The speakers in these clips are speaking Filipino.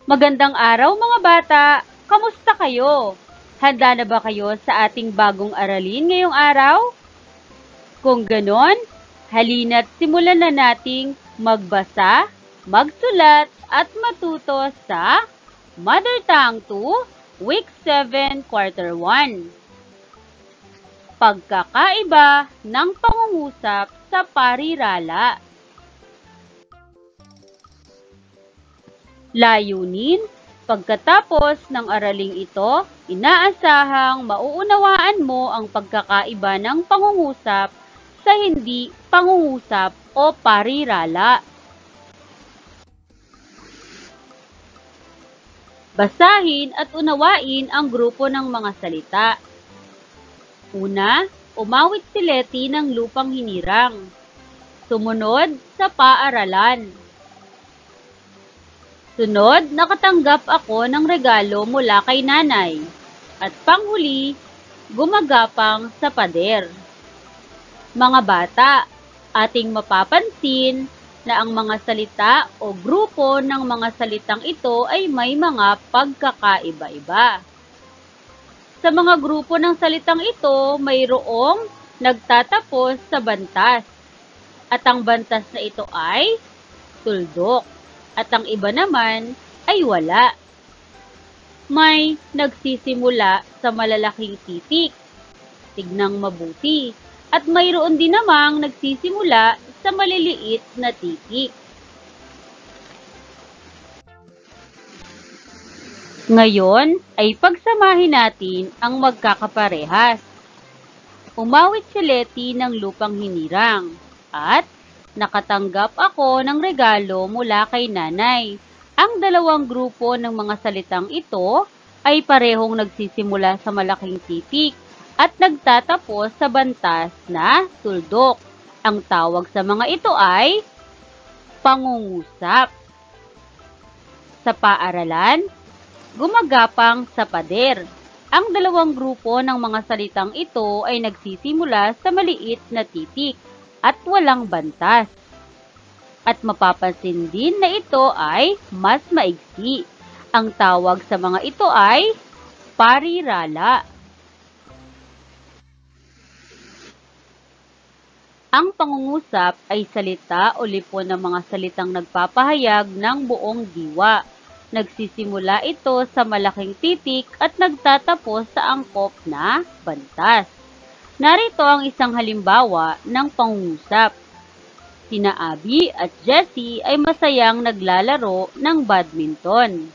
Magandang araw mga bata! Kamusta kayo? Handa na ba kayo sa ating bagong aralin ngayong araw? Kung ganon, halina't simulan na nating magbasa, magsulat at matuto sa Mother Tongue 2, Week 7, Quarter 1. Pagkakaiba ng pangungusap sa parirala. Layunin, pagkatapos ng araling ito, inaasahang mauunawaan mo ang pagkakaiba ng pangungusap sa hindi pangungusap o parirala. Basahin at unawain ang grupo ng mga salita. Una, umawit si Letty ng lupang hinirang. Sumunod sa paaralan. Sunod, nakatanggap ako ng regalo mula kay nanay. At panghuli, gumagapang sa pader. Mga bata, ating mapapansin na ang mga salita o grupo ng mga salitang ito ay may mga pagkakaiba-iba. Sa mga grupo ng salitang ito, mayroong nagtatapos sa bantas. At ang bantas na ito ay tuldok. At ang iba naman ay wala. May nagsisimula sa malalaking titik, tignang mabuti, at mayroon din namang nagsisimula sa maliliit na titik. Ngayon ay pagsamahin natin ang magkakaparehas. Umawit si Letty ng lupang hinirang at nakatanggap ako ng regalo mula kay nanay. Ang dalawang grupo ng mga salitang ito ay parehong nagsisimula sa malaking titik at nagtatapos sa bantas na tuldok. Ang tawag sa mga ito ay pangungusap. Sa paaralan, gumagapang sa pader. Ang dalawang grupo ng mga salitang ito ay nagsisimula sa maliit na titik at walang bantas. At mapapansin din na ito ay mas maigsi. Ang tawag sa mga ito ay parirala. Ang pangungusap ay salita o lipon ng mga salitang nagpapahayag ng buong diwa. Nagsisimula ito sa malaking titik at nagtatapos sa angkop na bantas. Narito ang isang halimbawa ng pangungusap. Sina Abby at Jessie ay masayang naglalaro ng badminton.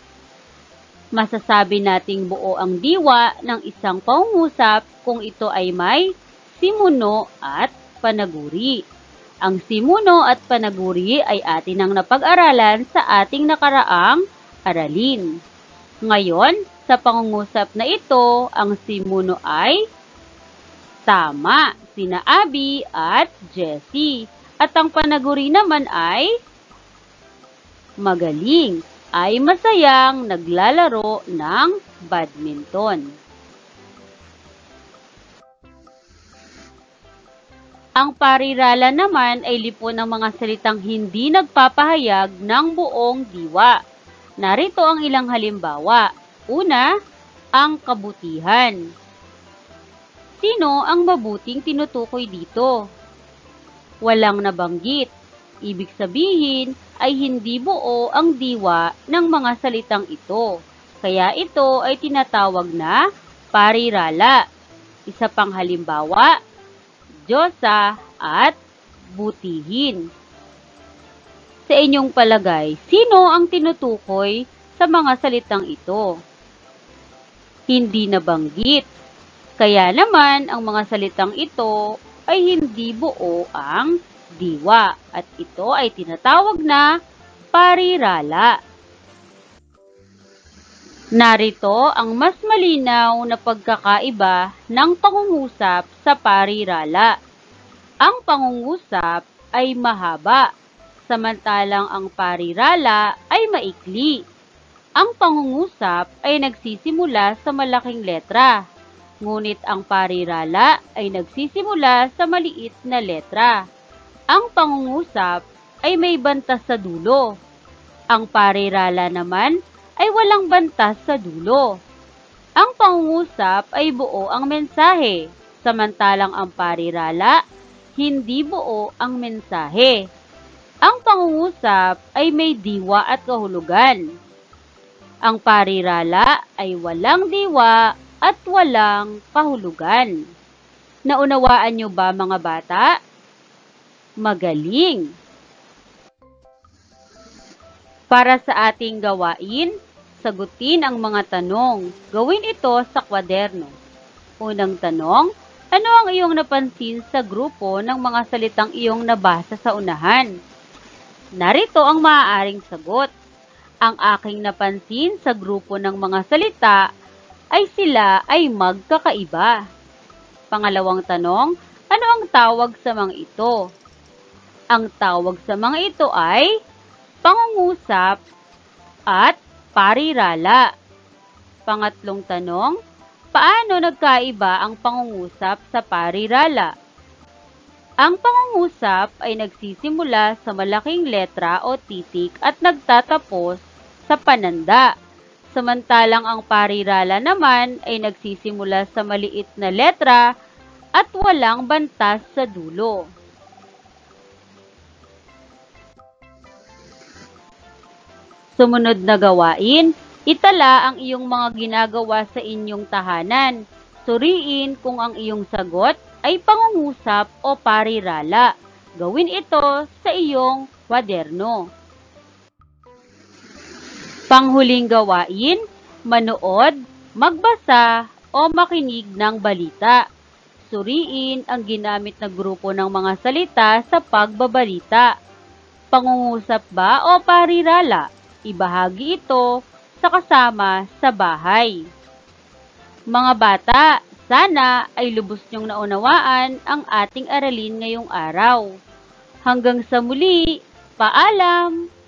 Masasabi nating buo ang diwa ng isang pangungusap kung ito ay may simuno at panaguri. Ang simuno at panaguri ay atin ang napag-aralan sa ating nakaraang aralin. Ngayon, sa pangungusap na ito, ang simuno ay tama, sina Abby at Jessie. At ang panaguri naman ay magaling, ay masayang naglalaro ng badminton. Ang parirala naman ay lipon ng mga salitang hindi nagpapahayag ng buong diwa. Narito ang ilang halimbawa. Una, ang kabutihan. Sino ang mabuting tinutukoy dito? Walang nabanggit. Ibig sabihin ay hindi buo ang diwa ng mga salitang ito. Kaya ito ay tinatawag na parirala. Isa pang halimbawa, Diyosa at butihin. Sa inyong palagay, sino ang tinutukoy sa mga salitang ito? Hindi nabanggit. Kaya naman ang mga salitang ito ay hindi buo ang diwa at ito ay tinatawag na parirala. Narito ang mas malinaw na pagkakaiba ng pangungusap sa parirala. Ang pangungusap ay mahaba, samantalang ang parirala ay maikli. Ang pangungusap ay nagsisimula sa malaking letra, ngunit ang parirala ay nagsisimula sa maliit na letra. Ang pangungusap ay may bantas sa dulo. Ang parirala naman ay walang bantas sa dulo. Ang pangungusap ay buo ang mensahe, samantalang ang parirala, hindi buo ang mensahe. Ang pangungusap ay may diwa at kahulugan. Ang parirala ay walang diwa at walang kahulugan. Naunawaan niyo ba mga bata? Magaling! Para sa ating gawain, sagutin ang mga tanong. Gawin ito sa kwaderno. Unang tanong, ano ang iyong napansin sa grupo ng mga salitang iyong nabasa sa unahan? Narito ang maaaring sagot. Ang aking napansin sa grupo ng mga salita ay sila ay magkakaiba. Pangalawang tanong, ano ang tawag sa mga ito? Ang tawag sa mga ito ay pangungusap at parirala. Pangatlong tanong, paano nagkaiba ang pangungusap sa parirala? Ang pangungusap ay nagsisimula sa malaking letra o titik at nagtatapos sa pananda. Samantalang ang parirala naman ay nagsisimula sa maliit na letra at walang bantas sa dulo. Sumunod na gawain, itala ang iyong mga ginagawa sa inyong tahanan. Suriin kung ang iyong sagot ay pangungusap o parirala. Gawin ito sa iyong kwaderno. Panghuling gawain, manood, magbasa o makinig ng balita. Suriin ang ginamit na grupo ng mga salita sa pagbabalita. Pangungusap ba o parirala? Ibahagi ito sa kasama sa bahay. Mga bata, sana ay lubos niyong naunawaan ang ating aralin ngayong araw. Hanggang sa muli, paalam!